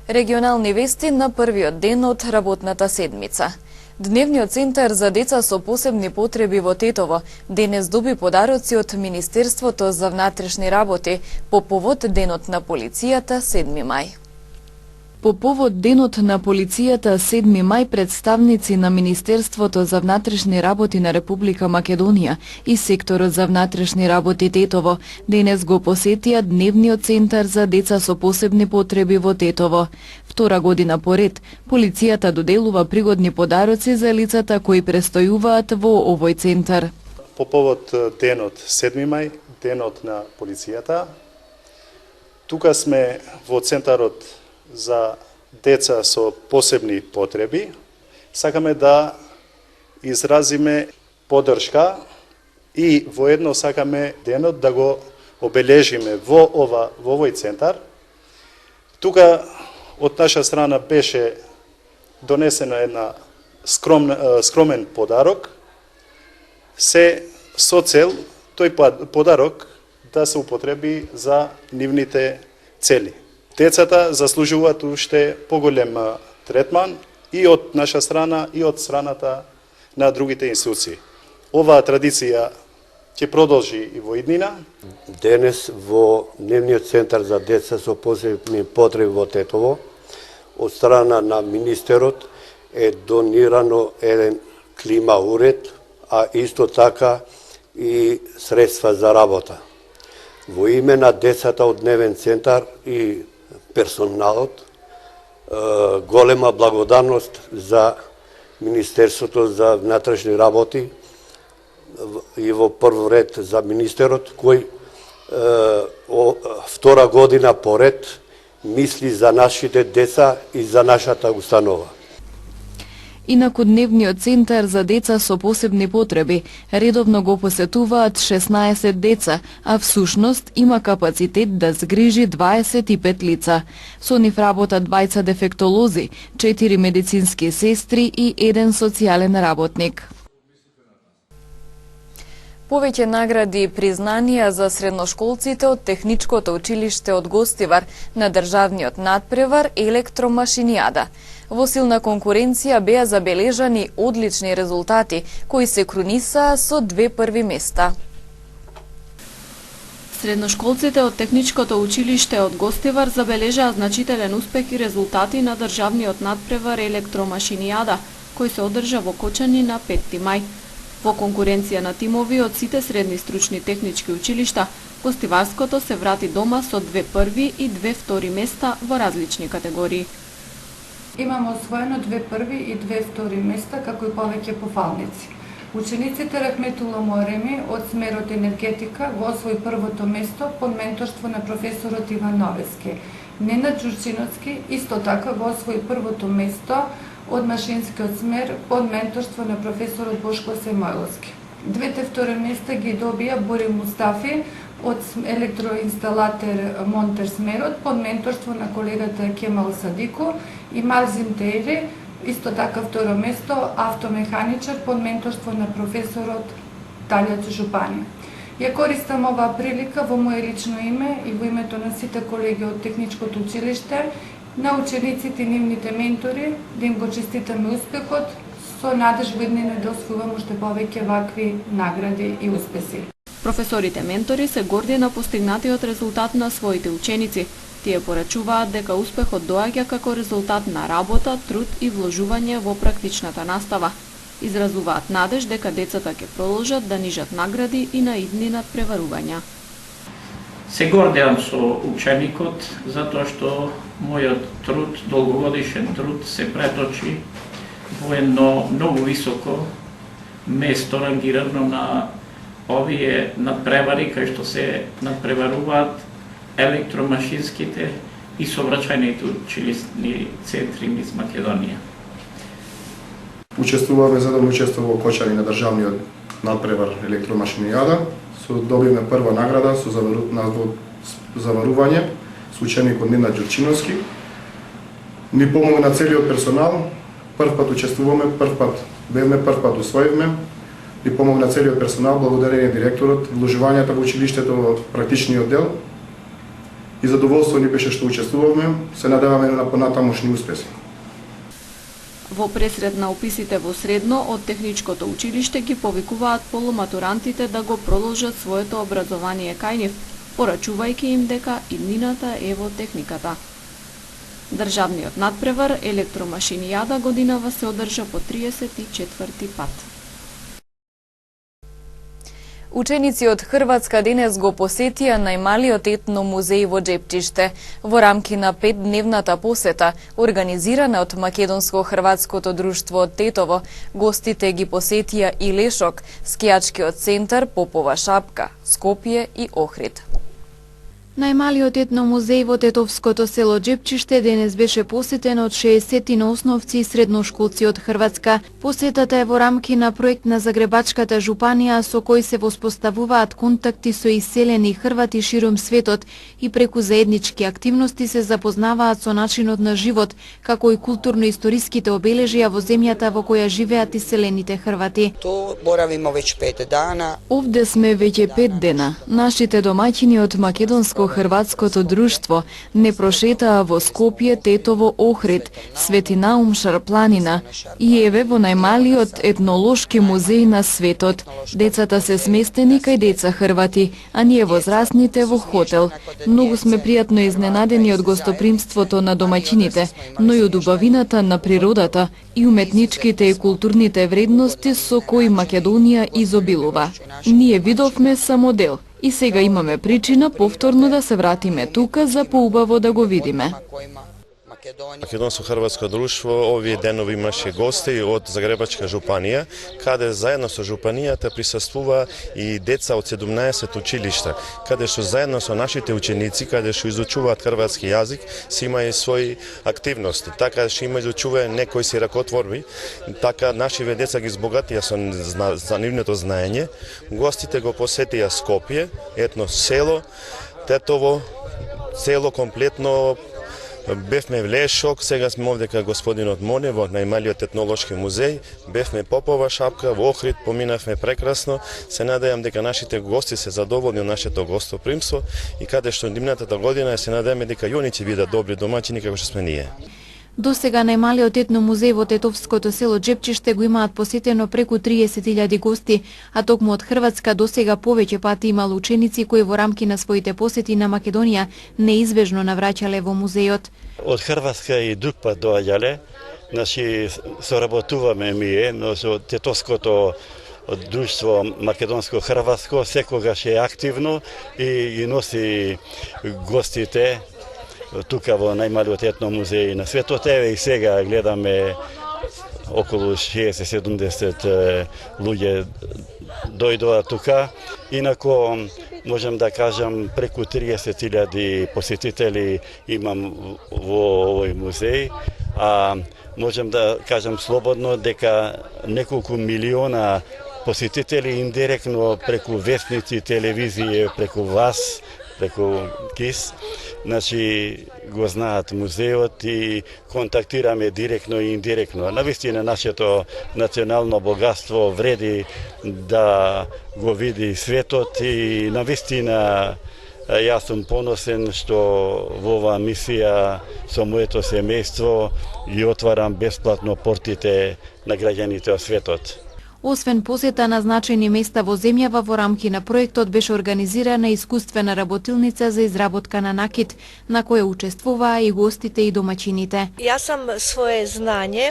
Регионални вести на првиот ден од работната седмица. Дневниот центар за деца со посебни потреби во Тетово денес доби подароци од Министерството за внатрешни работи по повод Денот на полицијата 7 мај. По повод Денот на полицијата 7 мај, представници на Министерството за внатрешни работи на Република Македонија и секторот за внатрешни работи Тетово денес го посетија Дневниот центар за деца со посебни потреби во Тетово. Втора година поред, полицијата доделува пригодни подароци за лицата кои престојуваат во овој центар. По повод Денот 7 мај, Денот на полицијата, тука сме во центарот за деца со посебни потреби. Сакаме да изразиме поддршка и воедно сакаме денот да го обележиме во овој центар. Тука од наша страна беше донесена една скромен подарок, се со цел тој подарок да се употреби за нивните цели. Децата заслужуваат уште поголем третман и од наша страна и од страната на другите институции. Оваа традиција ќе продолжи и во иднина. Денес во Дневниот центар за деца со посебни потреби во Тетово од страна на министерот е донирано еден клима уред, а исто така и средства за работа. Во име на децата од Дневен центар и персоналот, голема благодарност за Министерството за внатрешни работи и во прв ред за министерот кој втора година поред мисли за нашите деца и за нашата установа. Инаку Дневниот центар за деца со посебни потреби редовно го посетуваат 16 деца, а всушност има капацитет да згрижи 25 лица. Со нив работат 2 дефектолози, 4 медицински сестри и 1 социјален работник. Повеќе награди и признанија за средношколците од Техничкото училиште од Гостивар на државниот надпревар Електромашинијада. Во силна конкуренција беа забележани одлични резултати, кои се крунисаа со 2 први места. Средношколците од Техничкото училиште од Гостивар забележаа значителен успех и резултати на државниот надпревар Електромашинијада, кој се одржа во Кочани на 5 мај. Во конкуренција на тимови од сите средни стручни технички училишта, Гостиварското се врати дома со 2 први и 2 втори места во различни категории. Имаме освоено 2 први и 2 втори места, како и повеќе пофалници. Учениците Рахметула Муареми од смерот енергетика го освои првото место под менторство на професорот Иван Новески. Ненад Џурчиновски исто така го освои првото место од машинскиот смер под менторство на професорот Бошко Семојловски. Двете втори места ги добија Бори Мустафи од електроинсталатер монтер смерот под менторство на колегата Кемал Садико и Марзим Тейри, исто така второ место автомеханичар под менторство на професорот Талјац Жупани. Ја користам оваа прилика во моје лично име и во името на сите колеги од Техничкото училиште, на учениците и нивните ментори, да им го честитаме успехот, со надежба иднина да освојуваме уште повеќе вакви награди и успеси. Професорите ментори се горди на постигнатиот резултат на своите ученици. Тие порачуваат дека успехот доаѓа како резултат на работа, труд и вложување во практичната настава. Изразуваат надеж дека децата ќе продолжат да нижат награди и на идни надпреварувања. Се гордеам со ученикот, затоа што мојот труд, долгогодишен труд, се преточи во едно многу високо место рангирано на овие надпревари, кај што се надпреваруваат електромашинските и сообраќајните училишни центри низ Македонија. Учествуваме за да учествува во Кочани на државниот надпревар Електромашинијада. Добивме прва награда со заварување со ученикот Ненад Џурчиновски. Ни помогна целиот персонал. Прв пат учествуваме, прв пат бевме, прв пат усвоивме. Ни помогна целиот персонал, благодарение директорот, вложувањата во училиштето во практичниот дел. и задоволство ни беше што учествувавме. Се надеваме на понатамошни успеси. Во пресред на описите во средно од техничкото училиште ги повикуваат полуматурантите да го продолжат своето образование кај нив, порачувајќи им дека иднината е во техниката. Државниот надпревар електромашинијада годинава се одржа по 34 пат. Ученици од Хрватска денес го посетија најмалиот етно музеј во Джепчиште во рамки на 5-дневната посета, организирана од Македонско-хрватското друштво од Тетово. Гостите ги посетија и Лешок, скијачкиот центар Попова шапка, Скопје и Охрид. Најмалиот етно музеј во тетовското село Джепчиште денес беше посетен од 60 основци и средношколци од Хрватска. Посетата е во рамки на проект на Загребачката жупанија со кој се воспоставуваат контакти со иселени хрвати ширум светот и преку заеднички активности се запознаваат со начинот на живот, како и културно-историските обележја во земјата во која живеат иселените хрвати. Ту боравимо веќе 5 дана. Овде сме веќе 5 дена. Нашите домаќини од Македонско-хрватското друштво не прошетаа во Скопје, Тетово, Охрид, Свети Наум, Шарпланина и еве во најмалиот етнолошки музеј на светот. Децата се сместени кај деца хрвати, а ние возрастните во хотел. Многу сме пријатно изненадени од гостопримството на домаќините, но и од убавината на природата и уметничките и културните вредности со кои Македонија изобилува. Ние видовме само дел. И сега имаме причина повторно да се вратиме тука за поубаво да го видиме. Македонско-хрватско друштво овие денови имаше гости од Загребачка жупанија, каде заедно со жупанијата присуствува и деца од 17 училишта, каде што заедно со нашите ученици, каде што изучуваат хрватски јазик, си има и своји активности. Така што има изучување некои си ракотворби, така нашиве деца ги збогатија со нивното знаење. Гостите го посетија Скопје, етно село, Тетово, село комплетно. Бевме в Лешок, сега сме овде кај господинот Моне во најмалиот етнолошки музеј, бевме Попова шапка, во Охрид поминавме прекрасно. Се надевам дека нашите гости се задоволни од нашето гостопримство и каде што идната година се надеваме дека и они ќе бидат добри домаќини како што сме ние. До сега најмалиот етно музеј во тетовското село Джепчиште го имаат посетено преку 30.000 гости, а токму од Хрватска до сега повеќе пати имало ученици кои во рамки на своите посети на Македонија неизбежно навраќале во музејот. Од Хрватска и друг пат доаѓале, значи соработуваме ние, но со тетовското друштво македонско-хрватско секогаш е активно и носи гостите тука во најмалиот етно музеј на светот. Еве и сега гледаме околу 60-70 луѓе дојдоа тука. Инако можам да кажам преку 30.000 посетители имам во овој музеј, а можам да кажам слободно дека неколку милиона посетители индиректно преку вестници, телевизија, преку вас, преку КИС, значи го знаат музеот и контактираме директно и индиректно. Навистина нашето национално богатство вреди да го види светот и навистина јас сум поносен што во оваа мисија со моето семејство ги отварам бесплатно портите на граѓаните од светот. Освен посета на значајни места во земјава, во рамки на проектот беше организирана искуствена работилница за изработка на накид, на која учествуваа и гостите и домаќините. Јас сам свое знаење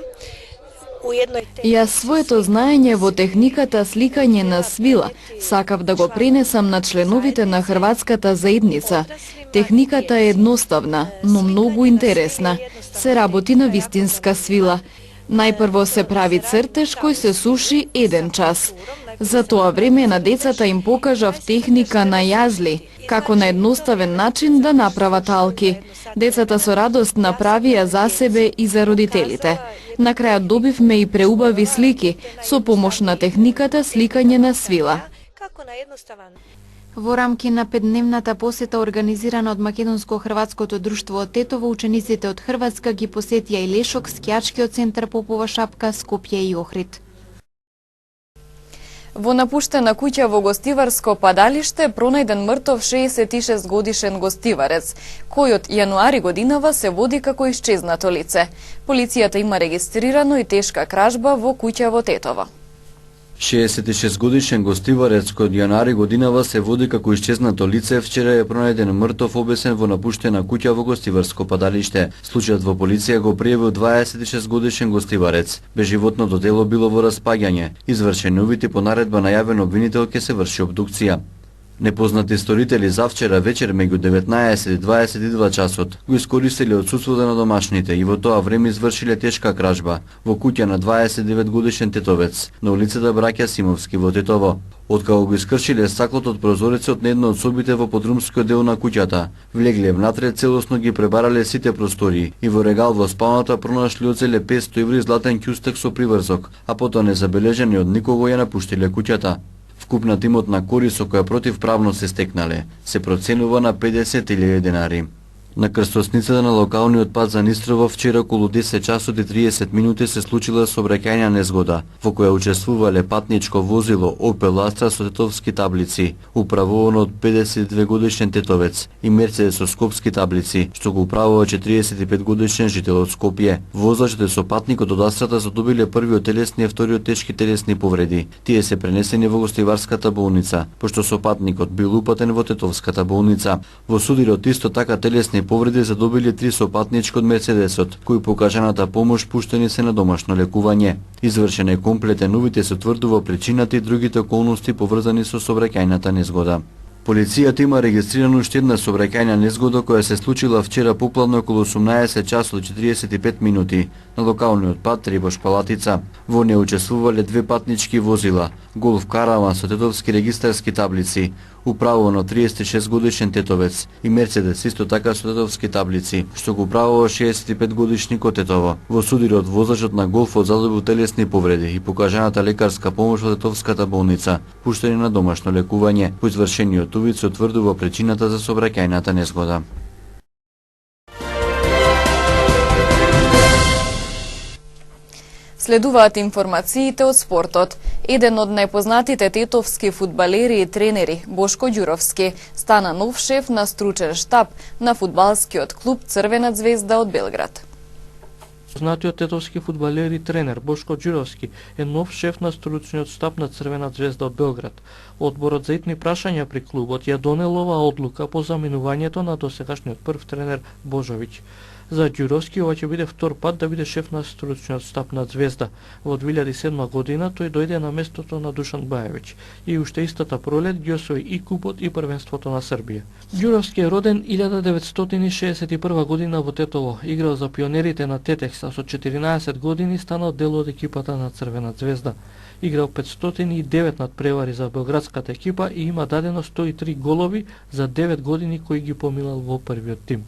Јас своето знаење во техниката сликање на свила сакав да го пренесам на членовите на хрватската заедница. Техниката е едноставна, но многу интересна. Се работи на вистинска свила. Најпрво се прави цртеж кој се суши 1 час. За тоа време на децата им покажав техника на јазли, како на едноставен начин да направат алки. Децата со радост направија за себе и за родителите. На крајот добивме и преубави слики со помош на техниката сликање на свила. Во рамки на 5-дневната посета организирана од Македонско-хрватското друштво од Тетово, учениците од Хрватска ги посетија и Лешок, скијачкиот центар Попова шапка, Скопје и Охрид. Во напуштена куќа во гостиварско падалиште пронајден мртов 66 годишен гостиварец, кој од јануари годинава се води како исчезнато лице. Полицијата има регистрирано и тешка кражба во куќа во Тетово. 66 годишен гостиварец кој од јануари годинава се води како исчезнато лице вчера е пронајден мртов обесен во напуштена куќа во гостиварско падалиште. Случајот во полиција го пријавил 26 годишен гостиварец. Безживотното тело било во распаѓање. Извршени увити по наредба на јавен обвинител ќе се врши обдукција. Непознати сторители завчера вечер меѓу 19 и 22 часот го искористиле отсутството на домашните и во тоа време извршиле тешка кражба во куќа на 29 годишен тетовец на улицата Браќа Симовски во Тетово. Откако го искршиле стаклото од прозорецот на една од собите во подрумскиот дел на куќата, влегле внатре, целосно ги пребарале сите простории и во регал во спалната пронашле оцеле 500 еври златен ќустек со приврзок, а потоа незабележени од никого ја напуштиле куќата. Вкупна имот на корис со која противправно се стекнале се проценува на 50.000 денари. На крстосницата на локалниот пат за Нистрово вчера околу 10 часот и 30 минути се случила сообраќајна незгода, во која учествувале патничко возило Opel Astra со тетовски таблици, управувано од 52 годишен тетовец, и Мерцедес со скопски таблици, што го управува 45 годишен жител од Скопје. Возачите со патникот од Астрата задобиле првиот телесни и вториот тешки телесни повреди. Тие се пренесени во гостиварската болница, пошто со патникот бил упатен во тетовската болница. Во судирот исто така телесни повреди задобиле 3 сопатнички од Мерцедесот, кои по кажаната помош пуштени се на домашно лекување. Извршен е комплетен увид и се утврдува причината и другите околности поврзани со сообраќајната незгода. Полицијата има регистрирано уште една сообраќајна незгода која се случила вчера попладне околу 18 часот 45 минути на локалниот пат Рибош-Палатица. Во неја учествувале две патнички возила, Голф караван со тетовски регистарски таблици, управувано 36 годишен тетовец, и Мерцедес исто така со тетовски таблици, што го управува 65 годишник од Тетово. Во судирот возачот на Голфот задобил телесни повреди и покажаната лекарска помош во тетовската болница, пуштени на домашно лекување. По извршениот увид се утврдува причината за сообраќајната незгода. Следуваат информациите од спортот. Еден од најпознатите тетовски фудбалери и тренери, Бошко Ѓуровски, стана нов шеф на стручен штаб на фудбалскиот клуб Црвена звезда од Белград. Познатиот тетовски фудбалер и тренер Бошко Ѓуровски е нов шеф на стручниот штаб на Црвена звезда од Белград. Одборот за итни прашања при клубот ја донел оваа одлука по заменувањето на досегашниот прв тренер Божовиќ. За Ѓуровски ова ќе биде втор пат да биде шеф на стручниот штаб на Звезда. Во 2007 година тој дојде на местото на Душан Баевиќ и уште истата пролет ги освои и купот и првенството на Србија. Ѓуровски е роден 1961 година во Тетово, играл за пионерите на Тетекс, а со 14 години станал дел од екипата на Црвена звезда. Играл 509 надпревари за белградската екипа и има дадено 103 голови за 9 години кои ги помилал во првиот тим.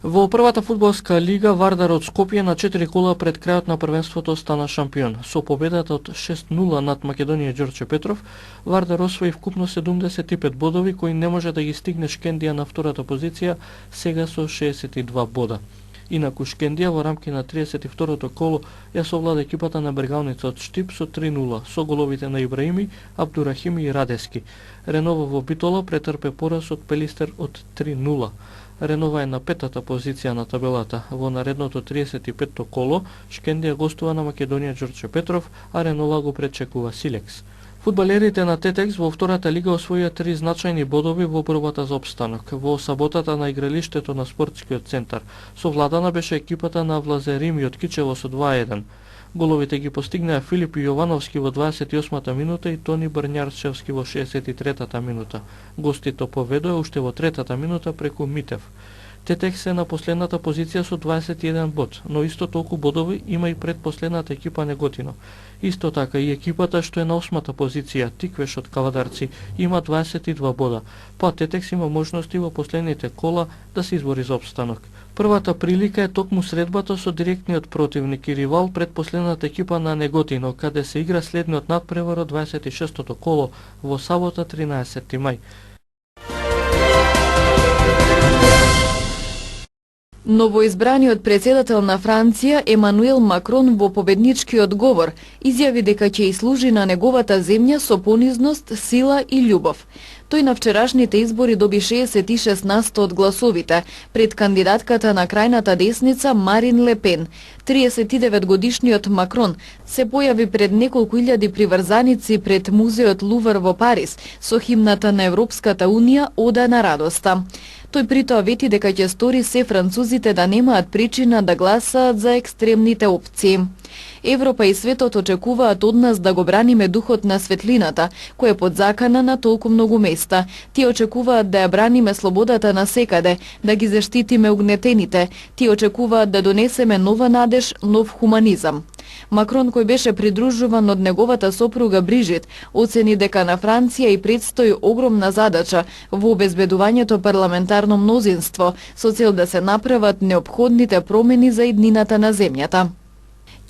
Во првата фудбалска лига Вардар од Скопје на 4 кола пред крајот на првенството стана шампион. Со победата од 6-0 над Македонија Ѓорче Петров, Вардар освои вкупно 75 бодови кои не може да ги стигне Шкендија на втората позиција, сега со 62 бода. Инаку Шкендија во рамки на 32-то коло ја совлада екипата на Бергалница од Штип со 3-0, со головите на Ибраими, Абдурахими и Радески. Реново во Битола претрпе пораз од Пелистер од 3-0. Ренова е на петата позиција на табелата. Во наредното 35-то коло, Шкендија гостува на Македонија Ѓорче Петров, а Ренова го пречекува Силекс. Фудбалерите на Тетекс во втората лига освоија 3 значајни бодови во борбата за опстанок. Во саботата на игралиштето на спортскиот центар совладана беше екипата на Влазерими од Кичево со 2-1. Головите ги постигнаа Филип Јовановски во 28-та минута и Тони Брњарчевски во 63-та минута. Гостите поведоа уште во 3-та минута преку Митев. Тетекс е на последната позиција со 21 бод, но исто толку бодови има и предпоследната екипа Неготино. Исто така и екипата што е на 8-та позиција, Тиквеш од Кавадарци, има 22 бода, па Тетекс има можности во последните кола да се избори за опстанок. Првата прилика е токму средбата со директниот противник и ривал пред последната екипа на Неготино, каде се игра следниот надпревар од 26-тото коло во сабота 13 мај. Новоизбраниот председател на Франција Емануел Макрон во победничкиот говор изјави дека ќе и служи на неговата земја со понизност, сила и љубов. Тој на вчерашните избори доби 66% од гласовите пред кандидатката на крајната десница Марин Ле Пен. 39-годишниот Макрон се појави пред неколку илјади приврзаници пред музеот Лувр во Париз со химната на Европската унија Ода на радоста. Тој притоа вети дека ќе стори се французите да немаат причина да гласаат за екстремните опции. Европа и светот очекуваат од нас да го браниме духот на светлината, кој е под закана на толку многу места. Тие очекуваат да ја браниме слободата на секаде, да ги заштитиме угнетените. Тие очекуваат да донесеме нова надеж, нов хуманизам. Макрон, кој беше придружуван од неговата сопруга Брижит, оцени дека на Франција и предстои огромна задача во обезбедувањето парламентарно мнозинство со цел да се направат неопходните промени за иднината на земјата.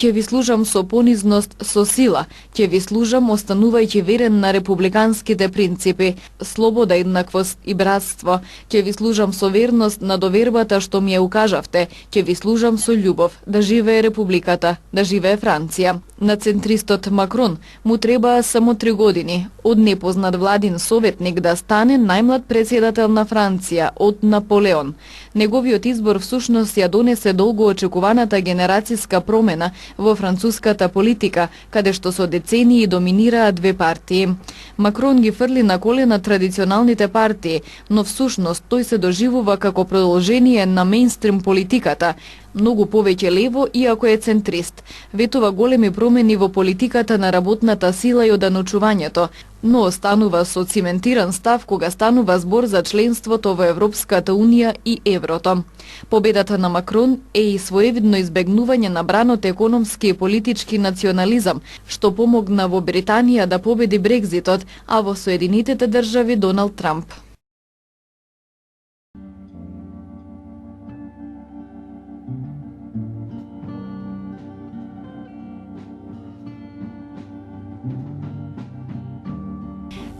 Ќе ви служам со понизност, со сила, ќе ви служам останувајќи верен на републиканските принципи, слобода, еднаквост и братство, ќе ви служам со верност на довербата што ми ја укажавте, ќе ви служам со љубов, да живее републиката, да живее Франција. На центристот Макрон му требаа само 3 години од непознат владин советник да стане најмлад председател на Франција од Наполеон. Неговиот избор всушност ја донесе долго очекуваната генерацијска промена во француската политика, каде што со децении доминираат две партии. Макрон ги фрли на колена традиционалните партии, но всушност тој се доживува како продолжение на мејнстрим политиката, многу повеќе лево, иако е центрист. Ветува големи промени во политиката на работната сила и оданочувањето, но останува со циментиран став кога станува збор за членството во Европската унија и еврото. Победата на Макрон е и своевидно избегнување на бранот економски и политички национализам, што помогна во Британија да победи Брекзитот, а во Соединетите држави Доналд Трамп.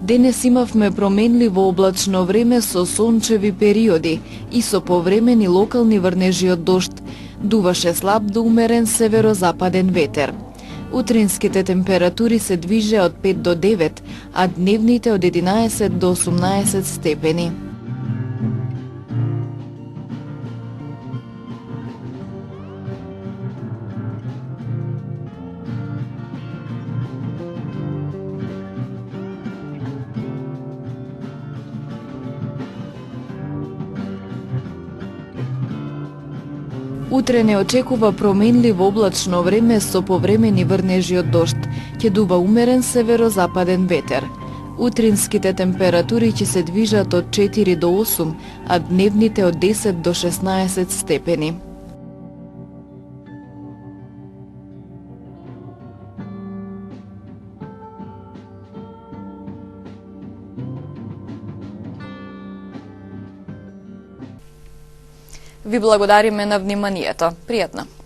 Денес имавме променливо облачно време со сончеви периоди и со повремени локални врнежи од дожд. Дуваше слаб до умерен северозападен ветер. Утринските температури се движе од 5 до 9, а дневните од 11 до 18 степени. Утре не очекува променливо облачно време со повремени врнежи од дожд. Ќе дува умерен северозападен ветер. Утринските температури ќе се движат од 4 до 8, а дневните од 10 до 16 степени. Ви благодариме на вниманието. Пријатно.